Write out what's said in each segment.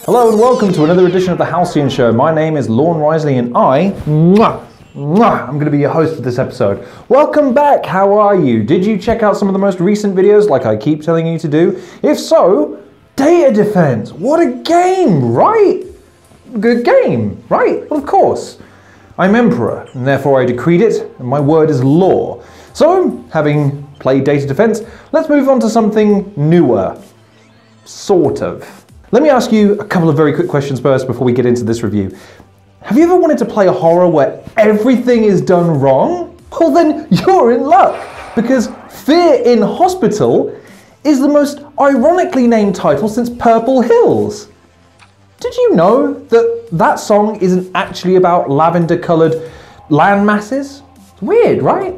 Hello and welcome to another edition of the Halcyon Show. My name is Lorne Risley and I'm going to be your host for this episode. Welcome back, how are you? Did you check out some of the most recent videos like I keep telling you to do? If so, data defense, what a game, right? Good game, right? Well, of course. I'm Emperor, and therefore I decreed it, and my word is law. So, having played data defense, let's move on to something newer. Sort of. Let me ask you a couple of very quick questions first before we get into this review. Have you ever wanted to play a horror where everything is done wrong? Well then, you're in luck, because Fear in Hospital is the most ironically named title since Purple Hills. Did you know that that song isn't actually about lavender-coloured land masses? It's weird, right?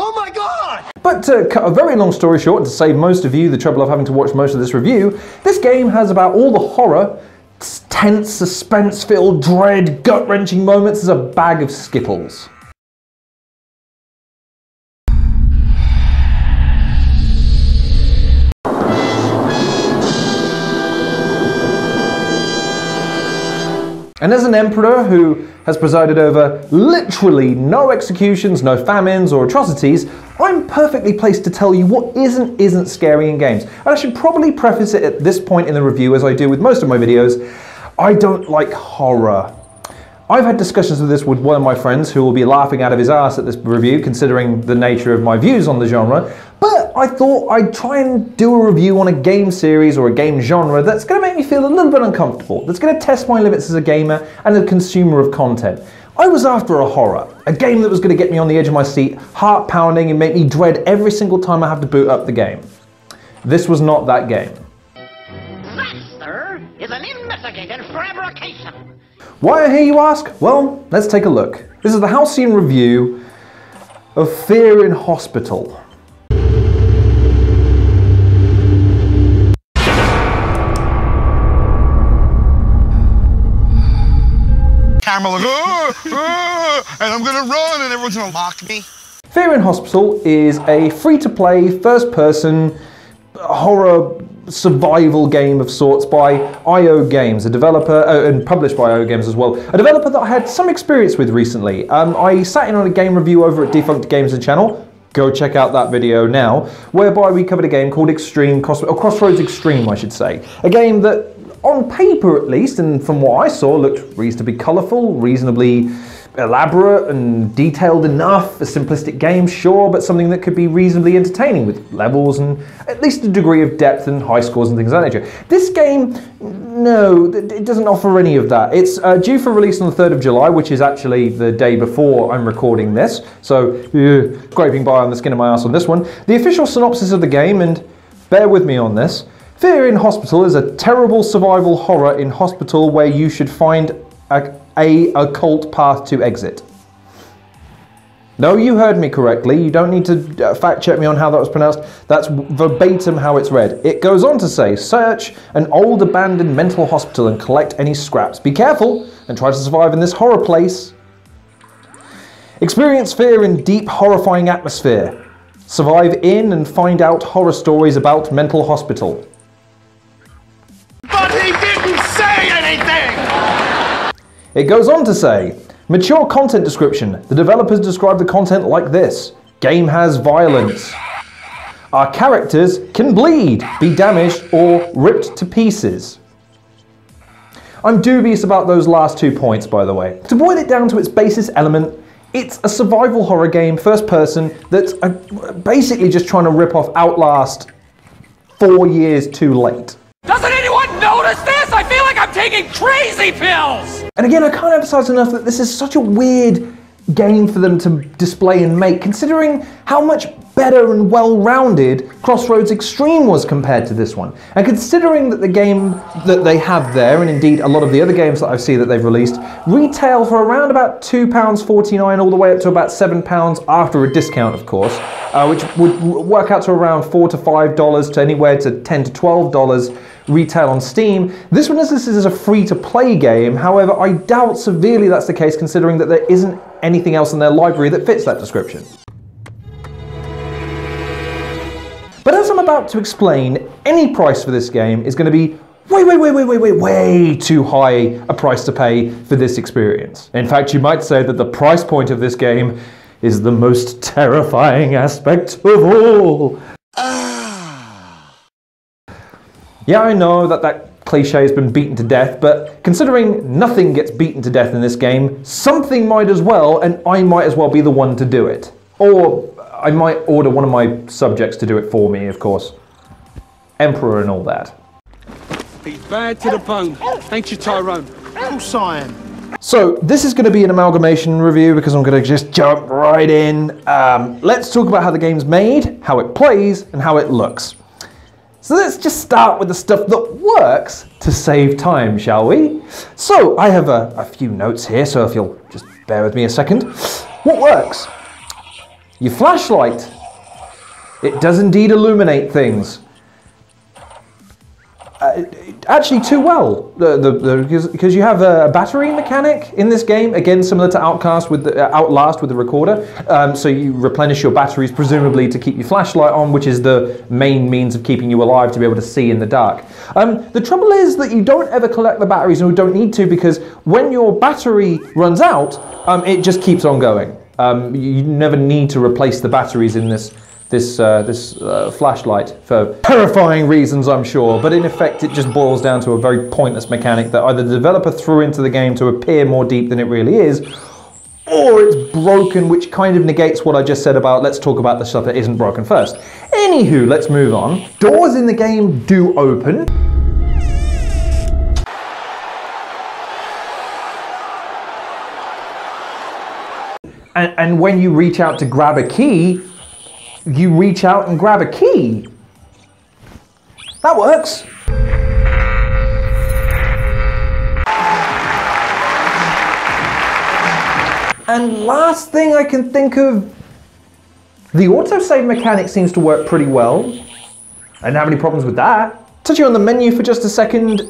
Oh my God! But to cut a very long story short, and to save most of you the trouble of having to watch most of this review, this game has about all the horror, tense, suspense-filled, dread, gut-wrenching moments as a bag of Skittles. And as an emperor who has presided over literally no executions, no famines or atrocities, I'm perfectly placed to tell you what isn't scary in games. And I should probably preface it at this point in the review, as I do with most of my videos, I don't like horror. I've had discussions of this with one of my friends who will be laughing out of his ass at this review, considering the nature of my views on the genre, but I thought I'd try and do a review on a game series or a game genre that's going to make me feel a little bit uncomfortable, that's going to test my limits as a gamer and a consumer of content. I was after a horror, a game that was going to get me on the edge of my seat, heart pounding and make me dread every single time I have to boot up the game. This was not that game. That, sir, is an investigated fabrication. Why, I hear you ask? Well, let's take a look. This is the Halcyon review of Fear in Hospital. Camera like, and I'm gonna run, and everyone's gonna mock me. Fear in Hospital is a free-to-play, first-person horror survival game of sorts by IO Games, a developer, and published by IO Games as well, a developer that I had some experience with recently. I sat in on a game review over at Defunct Games channel, go check out that video now, whereby we covered a game called Crossroads Extreme, I should say. A game that, on paper at least, and from what I saw, looked reasonably colourful, reasonably elaborate and detailed enough. A simplistic game, sure, but something that could be reasonably entertaining with levels and at least a degree of depth and high scores and things of that nature. This game, no, it doesn't offer any of that. It's due for release on the 3rd of July, which is actually the day before I'm recording this, so scraping by on the skin of my ass on this one. The official synopsis of the game, and bear with me on this, Fear in Hospital is a terrible survival horror in hospital where you should find a occult path to exit. No, you heard me correctly. You don't need to fact check me on how that was pronounced. That's verbatim how it's read. It goes on to say, search an old abandoned mental hospital and collect any scraps. Be careful and try to survive in this horror place. Experience fear in deep, horrifying atmosphere. Survive in and find out horror stories about mental hospital. But he didn't say anything! It goes on to say, mature content description. The developers describe the content like this. Game has violence. Our characters can bleed, be damaged, or ripped to pieces. I'm dubious about those last 2 points, by the way. To boil it down to its basis element, it's a survival horror game, first person, that's basically just trying to rip off Outlast 4 years too late. Doesn't anyone notice this? I feel like I'm taking crazy pills! And again, I can't emphasize enough that this is such a weird game for them to display and make, considering how much better and well-rounded Crossroads Extreme was compared to this one. And considering that the game that they have there, and indeed a lot of the other games that I see that they've released, retail for around about £2.49 all the way up to about £7 after a discount, of course, which would work out to around $4 to $5 to anywhere to $10 to $12 retail on Steam. This one is a free-to-play game, however I doubt severely that's the case considering that there isn't anything else in their library that fits that description. But as I'm about to explain, any price for this game is going to be way too high a price to pay for this experience. In fact, you might say that the price point of this game is the most terrifying aspect of all. Yeah, I know that cliche has been beaten to death, but considering nothing gets beaten to death in this game, something might as well, and I might as well be the one to do it. Or I might order one of my subjects to do it for me, of course. Emperor and all that. He's bad to the bone. Ain't you, Tyrone? Of course I am. So, this is going to be an amalgamation review because I'm going to just jump right in. Let's talk about how the game's made, how it plays, and how it looks. So let's just start with the stuff that works to save time, shall we? So, I have a few notes here, so if you'll just bear with me a second. What works? Your flashlight. It does indeed illuminate things. Actually too well, because you have a battery mechanic in this game, again similar to Outlast with the recorder, so you replenish your batteries presumably to keep your flashlight on, which is the main means of keeping you alive to be able to see in the dark. The trouble is that you don't ever collect the batteries, and you don't need to, because when your battery runs out, it just keeps on going. You never need to replace the batteries in this flashlight for terrifying reasons, I'm sure, but in effect it just boils down to a very pointless mechanic that either the developer threw into the game to appear more deep than it really is, or it's broken, which kind of negates what I just said about let's talk about the stuff that isn't broken first. Anywho, let's move on. Doors in the game do open. And when you reach out to grab a key, you reach out and grab a key. That works. And last thing I can think of, the autosave mechanic seems to work pretty well. I didn't have any problems with that. Touching on the menu for just a second,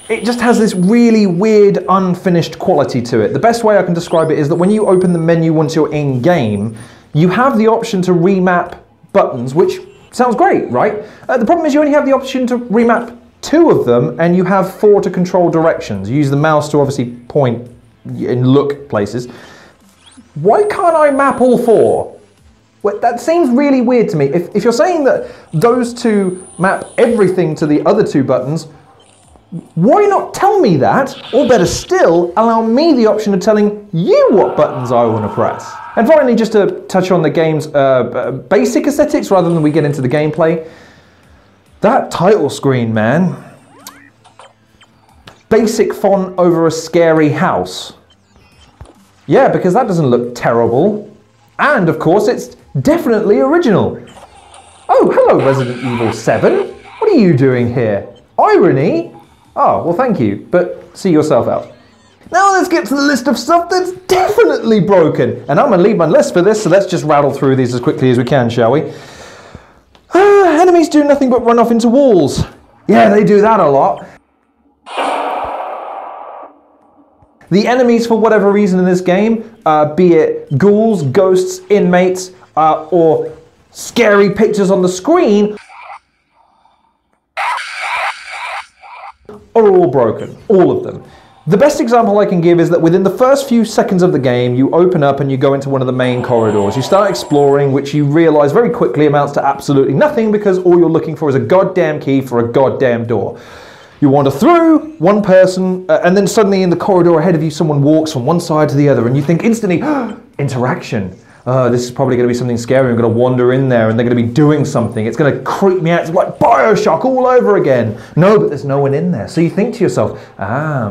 it just has this really weird, unfinished quality to it. The best way I can describe it is that when you open the menu once you're in game, you have the option to remap buttons, which sounds great, right? The problem is you only have the option to remap 2 of them, and you have 4 to control directions. You use the mouse to obviously point and look places. Why can't I map all 4? Well, that seems really weird to me. If you're saying that those 2 map everything to the other 2 buttons, why not tell me that, or better still, allow me the option of telling you what buttons I want to press? And finally, just to touch on the game's basic aesthetics rather than we get into the gameplay, that title screen, man. Basic font over a scary house. Yeah, because that doesn't look terrible. And of course, it's definitely original. Oh, hello, Resident Evil 7. What are you doing here? Irony? Oh, well thank you, but see yourself out. Now let's get to the list of stuff that's definitely broken. And I'm going to leave my list for this, so let's just rattle through these as quickly as we can, shall we? Enemies do nothing but run off into walls. Yeah, they do that a lot. The enemies, for whatever reason in this game, be it ghouls, ghosts, inmates, or scary pictures on the screen, are all broken, all of them. The best example I can give is that within the first few seconds of the game, you open up and you go into one of the main corridors. You start exploring, which you realize very quickly amounts to absolutely nothing because all you're looking for is a goddamn key for a goddamn door. You wander through, one person, and then suddenly in the corridor ahead of you, someone walks from one side to the other, and you think instantly, interaction. This is probably going to be something scary. I'm going to wander in there and they're going to be doing something. It's going to creep me out. It's like Bioshock all over again. No, but there's no one in there. So you think to yourself,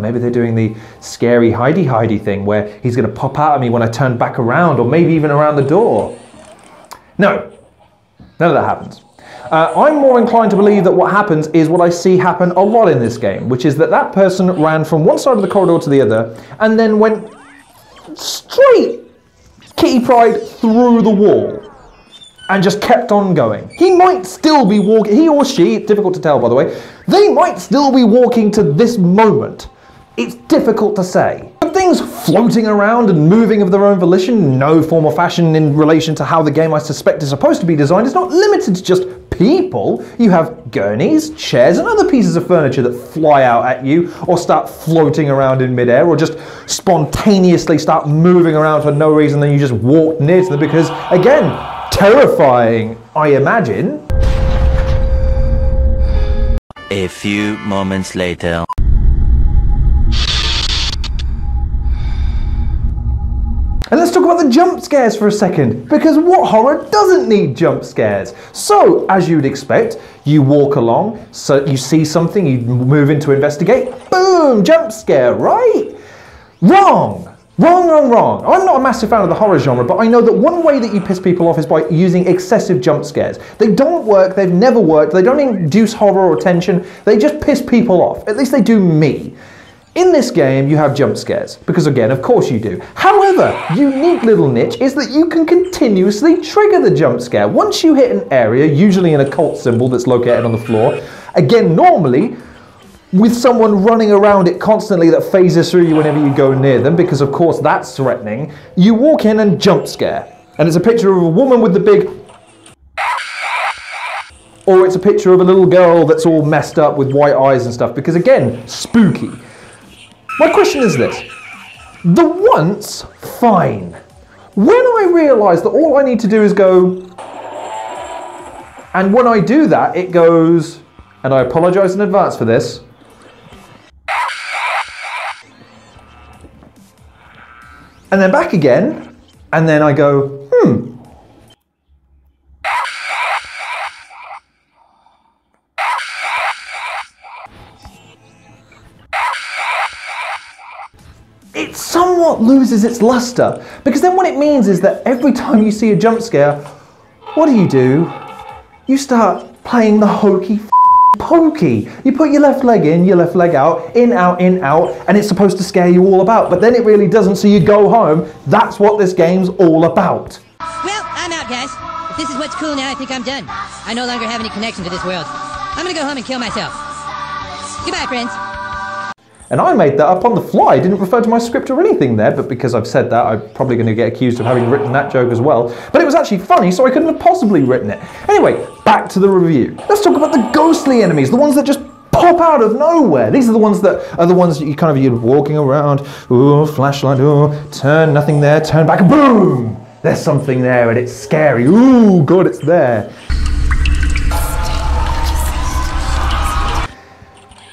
maybe they're doing the scary hidey thing where he's going to pop out at me when I turn back around, or maybe even around the door. No, none of that happens. I'm more inclined to believe that what happens is what I see happen a lot in this game, which is that person ran from one side of the corridor to the other and then went straight kitty pried through the wall and just kept on going. He might still be walking, he or she, difficult to tell by the way, they might still be walking to this moment. It's difficult to say. The thing things floating around and moving of their own volition, no form or fashion in relation to how the game, I suspect, is supposed to be designed, is not limited to just people. You have gurneys, chairs, and other pieces of furniture that fly out at you or start floating around in midair or just spontaneously start moving around for no reason, then you just walk near to them because, again, terrifying, I imagine. A few moments later. And let's talk about the jump scares for a second, because what horror doesn't need jump scares? So, as you'd expect, you walk along, so you see something, you move in to investigate, boom, jump scare, right? Wrong! Wrong, wrong, wrong. I'm not a massive fan of the horror genre, but I know that one way that you piss people off is by using excessive jump scares. They don't work, they've never worked, they don't induce horror or tension, they just piss people off. At least they do me. In this game, you have jump scares, because again, of course you do. However, unique little niche is that you can continuously trigger the jump scare. Once you hit an area, usually an occult symbol that's located on the floor, again, normally, with someone running around it constantly that phases through you whenever you go near them, because of course that's threatening, you walk in and jump scare. And it's a picture of a woman with the big... or it's a picture of a little girl that's all messed up with white eyes and stuff, because again, spooky. My question is this, the once, fine. When I realise that all I need to do is go, and when I do that, it goes, and I apologise in advance for this, and then back again, and then I go, it somewhat loses its luster, because then what it means is that every time you see a jump scare, what do? You start playing the hokey pokey. You put your left leg in, your left leg out, in, out, and it's supposed to scare you all about, but then it really doesn't, so you go home. That's what this game's all about. Well, I'm out, guys. If this is what's cool now, I think I'm done. I no longer have any connection to this world. I'm gonna go home and kill myself. Goodbye, friends. And I made that up on the fly. I didn't refer to my script or anything there, but because I've said that, I'm probably going to get accused of having written that joke as well. But it was actually funny, so I couldn't have possibly written it. Anyway, back to the review. Let's talk about the ghostly enemies, the ones that just pop out of nowhere. These are the ones that you're walking around, ooh, flashlight, ooh, turn, nothing there, turn back, boom! There's something there and it's scary. Ooh, God, it's there.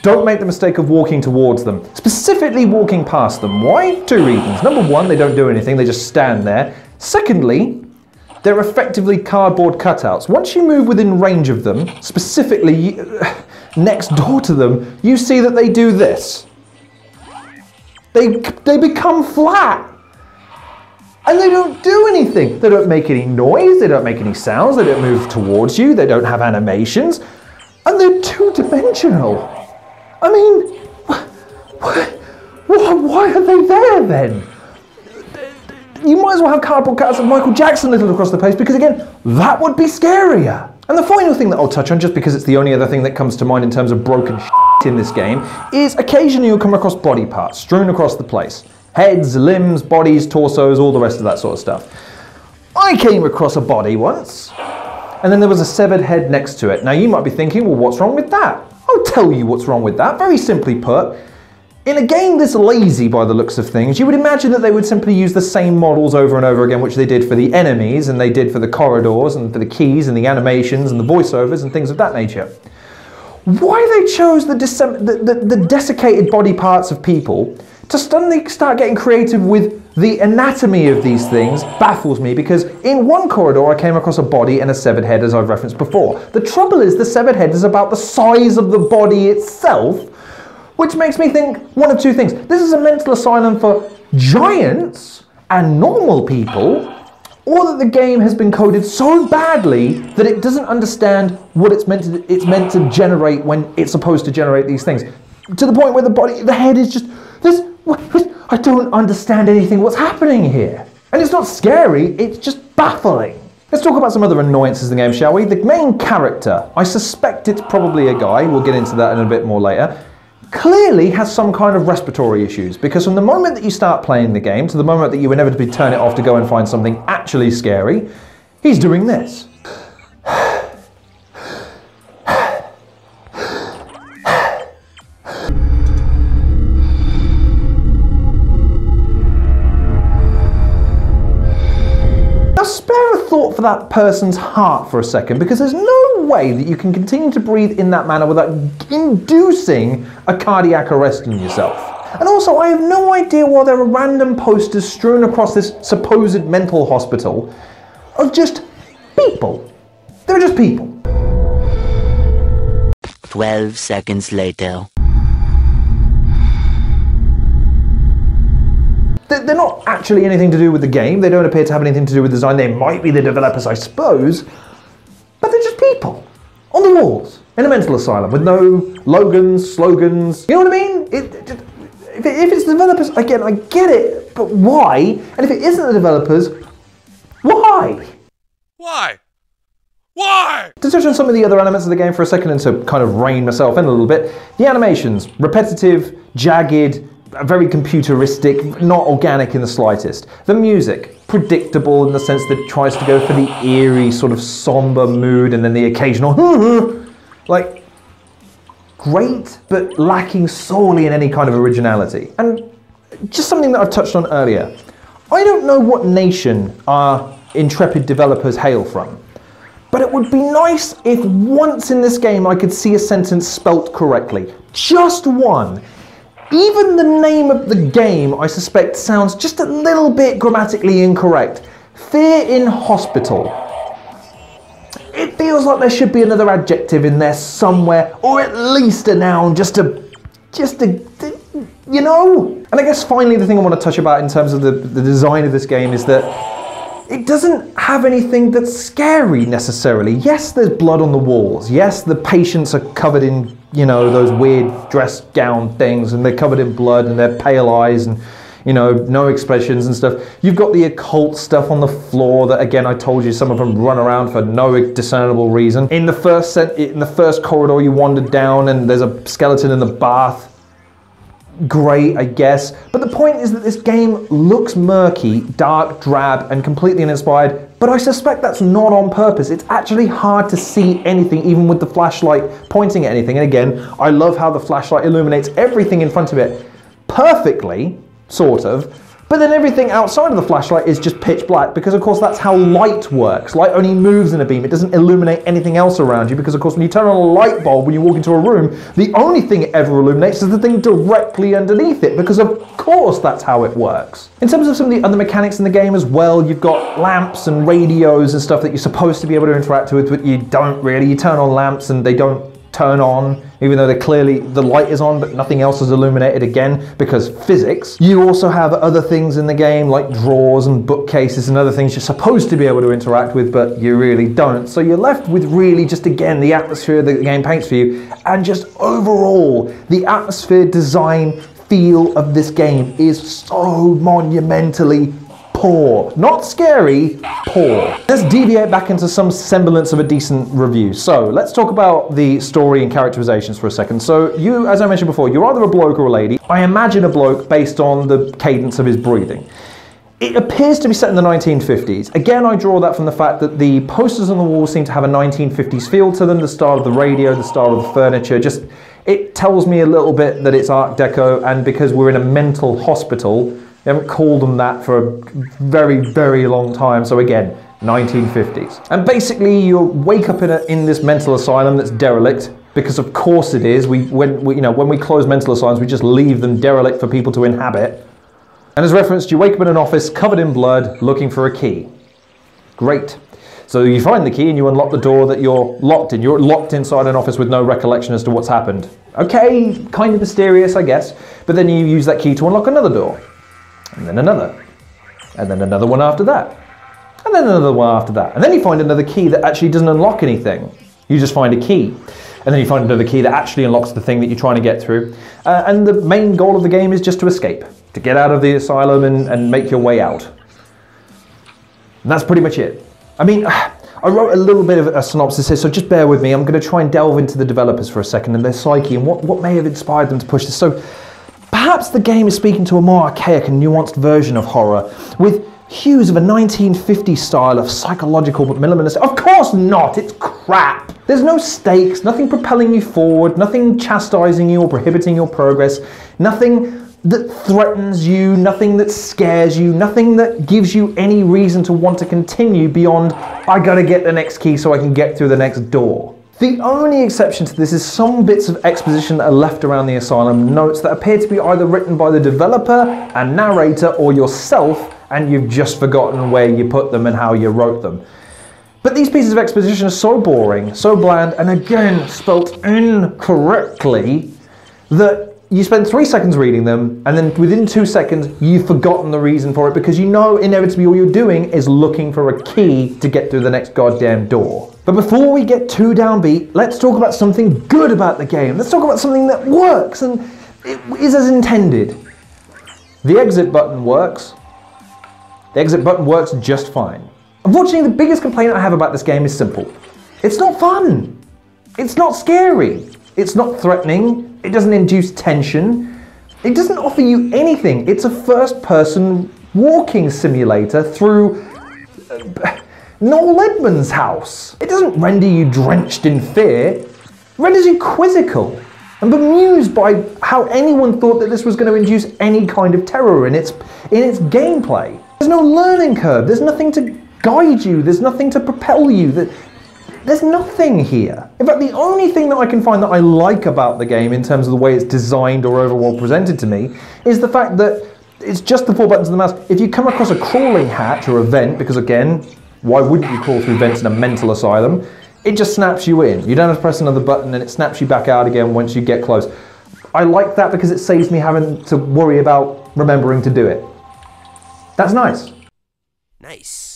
Don't make the mistake of walking towards them, specifically walking past them. Why? Two reasons. Number one, they don't do anything, they just stand there. Secondly, they're effectively cardboard cutouts. Once you move within range of them, specifically next door to them, you see that they do this. They become flat. And they don't do anything. They don't make any noise, they don't make any sounds, they don't move towards you, they don't have animations, and they're two-dimensional. I mean, why are they there then? You might as well have cardboard cutouts of Michael Jackson littered across the place, because again, that would be scarier. And the final thing that I'll touch on, just because it's the only other thing that comes to mind in terms of broken shit in this game, is occasionally you'll come across body parts strewn across the place. Heads, limbs, bodies, torsos, all the rest of that sort of stuff. I came across a body once, and then there was a severed head next to it. Now you might be thinking, well, what's wrong with that? I'll tell you what's wrong with that. Very simply put, in a game this lazy by the looks of things, you would imagine that they would simply use the same models over and over again, which they did for the enemies, and they did for the corridors, and for the keys, and the animations, and the voiceovers, and things of that nature. Why they chose the desiccated body parts of people to suddenly start getting creative with the anatomy of these things baffles me, because in one corridor I came across a body and a severed head, as I've referenced before. The trouble is the severed head is about the size of the body itself, which makes me think one of two things. This is a mental asylum for giants and normal people, or that the game has been coded so badly that it doesn't understand what it's meant to generate when it's supposed to generate these things. To the point where the head is just this. I don't understand anything what's happening here. And it's not scary, it's just baffling. Let's talk about some other annoyances in the game, shall we? The main character, I suspect it's probably a guy, we'll get into that in a bit more later, clearly has some kind of respiratory issues, because from the moment that you start playing the game to the moment that you inevitably turn it off to go and find something actually scary, he's doing this. For that person's heart for a second, because there's no way that you can continue to breathe in that manner without inducing a cardiac arrest in yourself. And also, I have no idea why there are random posters strewn across this supposed mental hospital of just people. They're just people. 12 seconds later. They're not actually anything to do with the game. They don't appear to have anything to do with design. They might be the developers, I suppose, but they're just people on the walls in a mental asylum with no slogans. You know what I mean? If it's the developers, again, I get it, but why? And if it isn't the developers, why? Why? Why? To touch on some of the other elements of the game for a second and to kind of rein myself in a little bit, the animations, repetitive, jagged, very computeristic, not organic in the slightest. The music, predictable in the sense that it tries to go for the eerie, sort of somber mood and then the occasional like, great, but lacking sorely in any kind of originality. And just something that I've touched on earlier. I don't know what nation our intrepid developers hail from, but it would be nice if once in this game I could see a sentence spelt correctly. Just one. Even the name of the game, I suspect, sounds just a little bit grammatically incorrect. Fear in Hospital. It feels like there should be another adjective in there somewhere, or at least a noun, just to, you know? And I guess finally the thing I want to touch about in terms of the design of this game is that it doesn't have anything that's scary necessarily. Yes, there's blood on the walls. Yes, the patients are covered in, you know, those weird dress gown things, and they're covered in blood and they're pale eyes and, you know, no expressions and stuff. You've got the occult stuff on the floor that, again, I told you, some of them run around for no discernible reason. In the first corridor you wandered down and there's a skeleton in the bath. Great, I guess. But the point is that this game looks murky, dark, drab, and completely uninspired, but I suspect that's not on purpose. It's actually hard to see anything, even with the flashlight pointing at anything. And again, I love how the flashlight illuminates everything in front of it perfectly, sort of, but then everything outside of the flashlight is just pitch black, because of course that's how light works. Light only moves in a beam. It doesn't illuminate anything else around you, because of course when you turn on a light bulb when you walk into a room, the only thing it ever illuminates is the thing directly underneath it, because of course that's how it works. In terms of some of the other mechanics in the game as well, you've got lamps and radios and stuff that you're supposed to be able to interact with, but you don't really. You turn on lamps and they don't turn on, even though they're clearly, the light is on, but nothing else is illuminated, again, because physics. You also have other things in the game, like drawers and bookcases and other things you're supposed to be able to interact with, but you really don't. So you're left with really just, again, the atmosphere that the game paints for you, and just overall, the atmosphere, design, feel of this game is so monumentally poor. Not scary, poor. Let's deviate back into some semblance of a decent review. So let's talk about the story and characterizations for a second. So you, as I mentioned before, you're either a bloke or a lady. I imagine a bloke based on the cadence of his breathing. It appears to be set in the 1950s. Again, I draw that from the fact that the posters on the wall seem to have a 1950s feel to them, the style of the radio, the style of the furniture, just, it tells me a little bit that it's Art Deco, and because we're in a mental hospital, they haven't called them that for a very, very long time. So again, 1950s. And basically you wake up in this mental asylum that's derelict, because of course it is. When we close mental asylums, we just leave them derelict for people to inhabit. And as referenced, you wake up in an office covered in blood looking for a key. Great. So you find the key and you unlock the door that you're locked in. You're locked inside an office with no recollection as to what's happened. Okay, kind of mysterious, I guess. But then you use that key to unlock another door. And then another. And then another one after that. And then another one after that. And then you find another key that actually doesn't unlock anything. You just find a key. And then you find another key that actually unlocks the thing that you're trying to get through. And the main goal of the game is just to escape. To get out of the asylum and make your way out. And that's pretty much it. I mean, I wrote a little bit of a synopsis here, so just bear with me. I'm going to try and delve into the developers for a second and their psyche and what may have inspired them to push this. So perhaps the game is speaking to a more archaic and nuanced version of horror, with hues of a 1950s style of psychological but minimalist. Of course not, it's crap. There's no stakes, nothing propelling you forward, nothing chastising you or prohibiting your progress, nothing that threatens you, nothing that scares you, nothing that gives you any reason to want to continue beyond, I gotta get the next key so I can get through the next door. The only exception to this is some bits of exposition that are left around the asylum, notes that appear to be either written by the developer, a narrator, or yourself, and you've just forgotten where you put them and how you wrote them. But these pieces of exposition are so boring, so bland, and again spelt incorrectly, that you spend 3 seconds reading them, and then within 2 seconds, you've forgotten the reason for it because you know inevitably all you're doing is looking for a key to get through the next goddamn door. But before we get too downbeat, let's talk about something good about the game. Let's talk about something that works and it is as intended. The exit button works. The exit button works just fine. Unfortunately, the biggest complaint I have about this game is simple. It's not fun. It's not scary. It's not threatening. It doesn't induce tension. It doesn't offer you anything. It's a first-person walking simulator through Noel Edmonds' house. It doesn't render you drenched in fear. It renders you quizzical and bemused by how anyone thought that this was going to induce any kind of terror in its gameplay. There's no learning curve. There's nothing to guide you. There's nothing to propel you. There's nothing here. In fact, the only thing that I can find that I like about the game in terms of the way it's designed or overall presented to me is the fact that it's just the 4 buttons on the mouse. If you come across a crawling hatch or a vent, because again, why wouldn't you crawl through vents in a mental asylum? It just snaps you in. You don't have to press another button and it snaps you back out again once you get close. I like that because it saves me having to worry about remembering to do it. That's nice. Nice.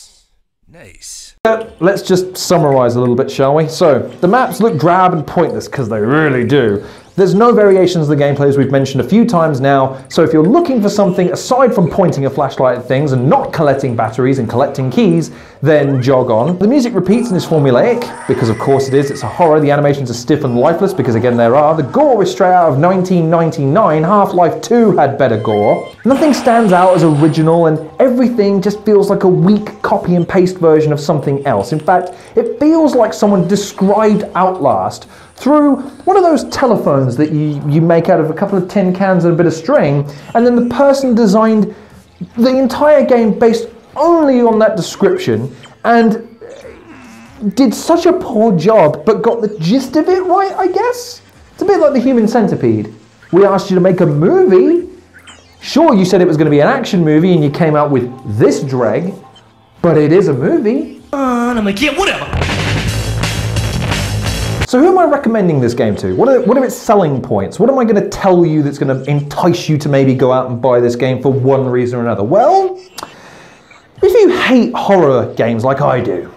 Let's just summarize a little bit, shall we? So, the maps look drab and pointless, because they really do. There's no variations of the gameplay, as we've mentioned a few times now, so if you're looking for something aside from pointing a flashlight at things and not collecting batteries and collecting keys, then jog on. The music repeats and is formulaic, because of course it is, it's a horror. The animations are stiff and lifeless, because again there are. The gore is straight out of 1999, Half-Life 2 had better gore. Nothing stands out as original, and everything just feels like a weak copy and paste version of something else. In fact, it feels like someone described Outlast through one of those telephones that you make out of a couple of tin cans and a bit of string, and then the person designed the entire game based only on that description and did such a poor job but got the gist of it right, I guess? It's a bit like the Human Centipede. We asked you to make a movie. Sure, you said it was going to be an action movie and you came out with this dreg, but it is a movie. I'm like, yeah, whatever. So who am I recommending this game to? What are its selling points? What am I going to tell you that's going to entice you to maybe go out and buy this game for one reason or another? Well, if you hate horror games like I do,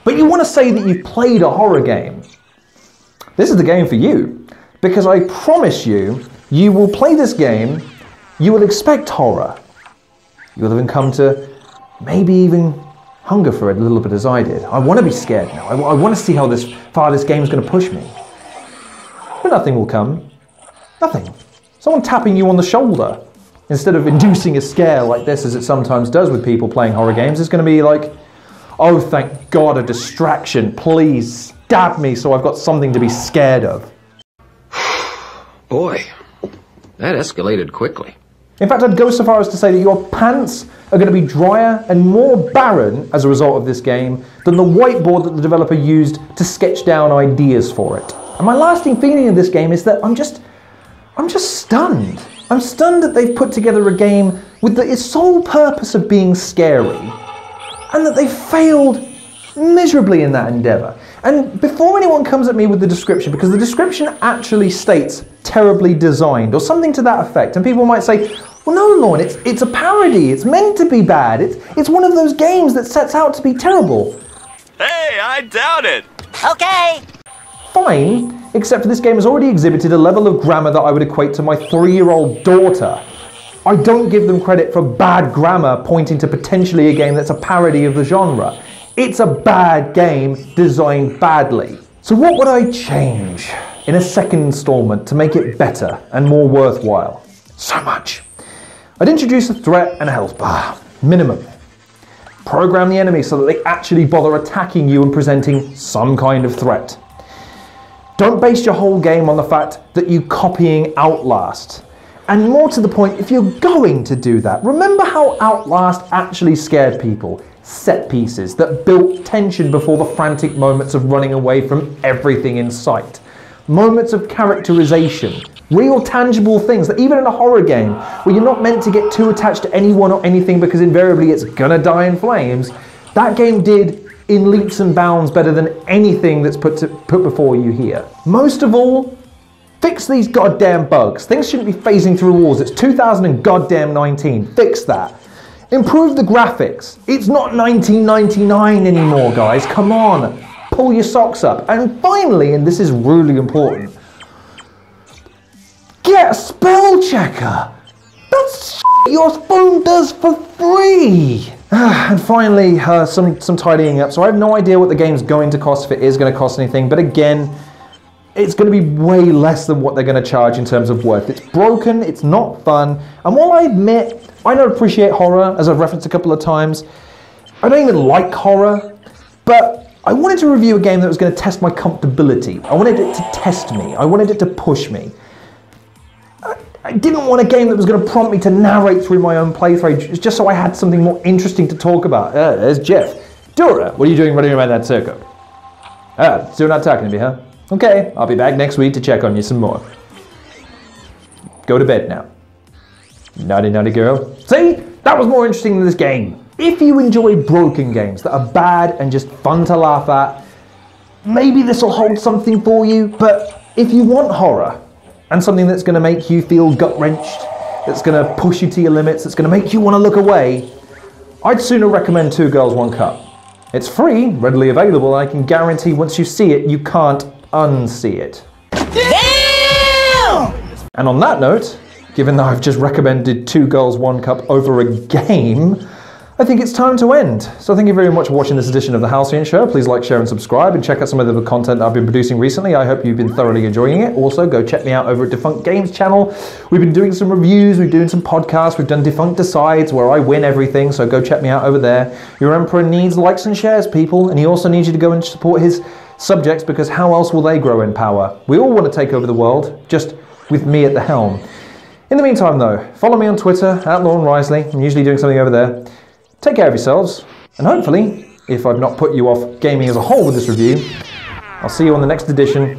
but you want to say that you've played a horror game, this is the game for you. Because I promise you, you will play this game, you will expect horror. You'll even come to maybe even hunger for it a little bit as I did. I want to be scared now. I want to see how far this game is going to push me. But nothing will come. Nothing. Someone tapping you on the shoulder instead of inducing a scare like this, as it sometimes does with people playing horror games. It's going to be like, oh, thank God, a distraction. Please stab me so I've got something to be scared of. Boy, that escalated quickly. In fact, I'd go so far as to say that your pants are going to be drier and more barren as a result of this game than the whiteboard that the developer used to sketch down ideas for it. And my lasting feeling of this game is that I'm just stunned. I'm stunned that they've put together a game with its sole purpose of being scary, and that they failed miserably in that endeavour. And before anyone comes at me with the description, because the description actually states terribly designed or something to that effect, and people might say, well, no, Lorne, it's a parody, it's meant to be bad, it's one of those games that sets out to be terrible. Hey, I doubt it. Okay. Fine, except for this game has already exhibited a level of grammar that I would equate to my 3-year-old daughter. I don't give them credit for bad grammar pointing to potentially a game that's a parody of the genre. It's a bad game designed badly. So what would I change in a second installment to make it better and more worthwhile? So much. I'd introduce a threat and a health bar, minimum. Program the enemy so that they actually bother attacking you and presenting some kind of threat. Don't base your whole game on the fact that you're copying Outlast. And more to the point, if you're going to do that, remember how Outlast actually scared people. Set pieces that built tension before the frantic moments of running away from everything in sight. Moments of characterization. Real tangible things that even in a horror game, where you're not meant to get too attached to anyone or anything because invariably it's gonna die in flames, that game did in leaps and bounds better than anything that's put before you here. Most of all, fix these goddamn bugs. Things shouldn't be phasing through walls. It's 2019. Fix that. Improve the graphics. It's not 1999 anymore, guys. Come on. Pull your socks up. And finally, and this is really important, get a spell checker. That's your phone does for free. And finally, some tidying up. So I have no idea what the game's going to cost, if it is going to cost anything. But again, it's going to be way less than what they're going to charge in terms of worth. It's broken, it's not fun. And while I admit, I don't appreciate horror, as I've referenced a couple of times. I don't even like horror, but I wanted to review a game that was going to test my comfortability. I wanted it to test me. I wanted it to push me. I didn't want a game that was going to prompt me to narrate through my own playthrough, just so I had something more interesting to talk about. There's Jeff. Dora, what are you doing running around that circle? Still not talking to me, huh? Okay, I'll be back next week to check on you some more. Go to bed now. Naughty, naughty girl. See? That was more interesting than this game. If you enjoy broken games that are bad and just fun to laugh at, maybe this will hold something for you, but if you want horror, and something that's going to make you feel gut-wrenched, that's going to push you to your limits, that's going to make you want to look away, I'd sooner recommend Two Girls, One Cup. It's free, readily available, and I can guarantee once you see it, you can't unsee it. Damn! And on that note, given that I've just recommended Two Girls, One Cup over a game, I think it's time to end. So thank you very much for watching this edition of the Halcyon Show. Please like, share and subscribe and check out some of the content that I've been producing recently. I hope you've been thoroughly enjoying it. Also, go check me out over at Defunct Games channel. We've been doing some reviews, we've been doing some podcasts, we've done Defunct Decides where I win everything, so go check me out over there. Your Emperor needs likes and shares, people, and he also needs you to go and support his subjects because how else will they grow in power? We all want to take over the world, just with me at the helm. In the meantime though, follow me on Twitter, @LorneRisley. I'm usually doing something over there. Take care of yourselves, and hopefully, if I've not put you off gaming as a whole with this review, I'll see you on the next edition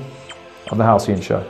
of the Halcyon Show.